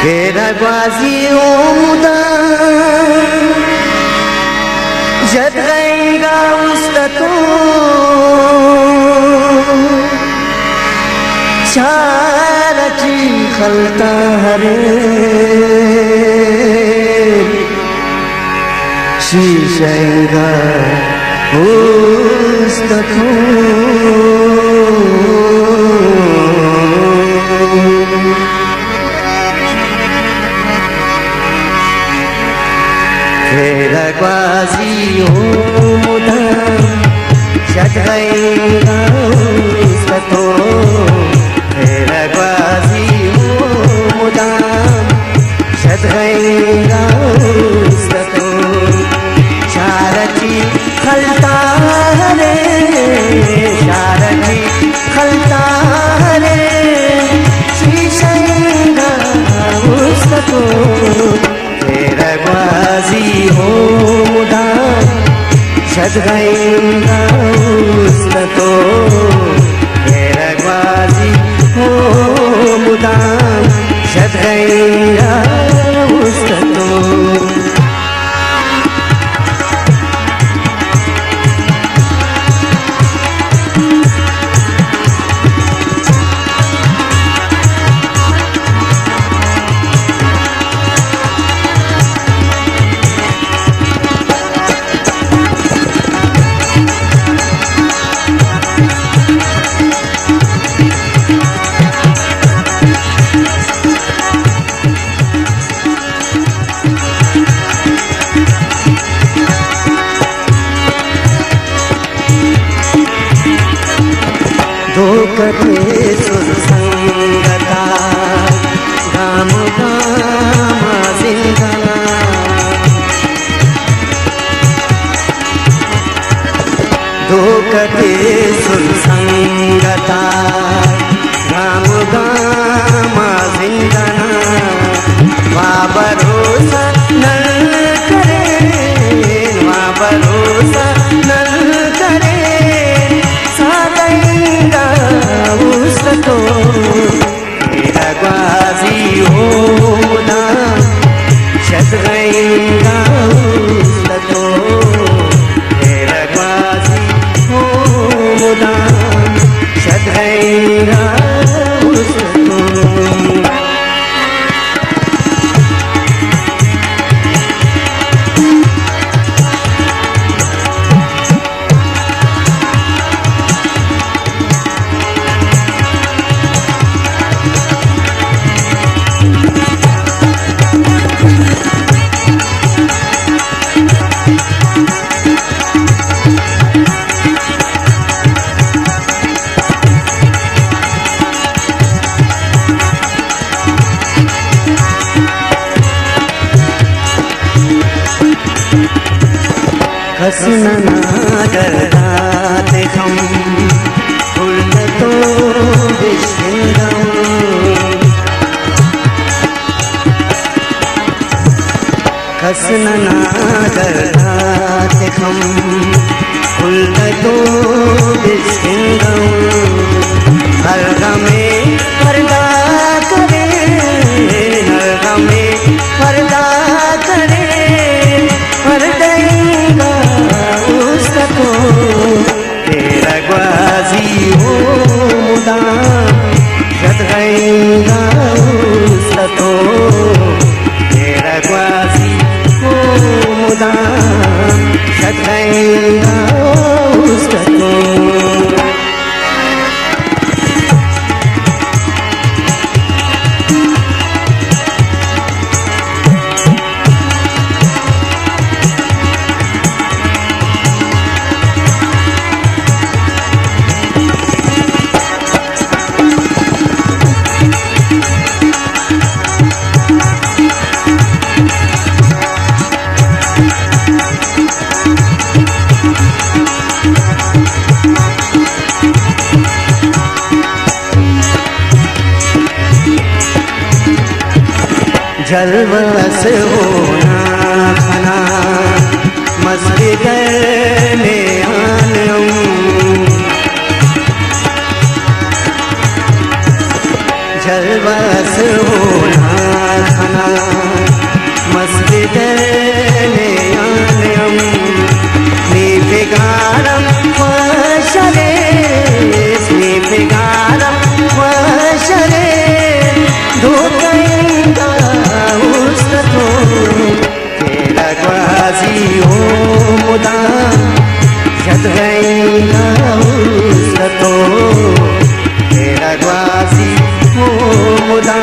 Geragwazi umuda Jadgaiga ustato Charati khalta hare Shishaiga ustato Geragwazi umuda Jadgaiga ustato Geragwazi umuda Jadgaiga ustato Charati khalta hare Charati khalta hare Shishaiga ustato Geragwazi umuda Jadgaiga ustato Geragwazi umuda Jadgaiga ustato धोकते सुसंगता गाम गाम जिंदना धोकते सुसंगता गाम गाम जिंदना वा भरोसा नल करे वा भरोसा नल करे ustato Geragwazi umuda Jadgaiga ustato Geragwazi umuda Jadgaiga ustato Hasan नागराते हम फूल तो विश्वम हसन नागराते हम फूल तो विश्वम हर गमे पर्दा करे हर गमे पर्दा करे पर्दा ustato Geragwazi umuda Jadgaiga ustato Geragwazi umuda Jadgaiga ustato जलवस होना फना मस्ती करने आलम जलवस होना गनेयानयं स्निफिगारं वशरे स्निफिगारं वशरे धोकयिन्दा उस्ततो केरग्वासी ओ मुदा यद्वैना उस्ततो केरग्वासी ओ मुदा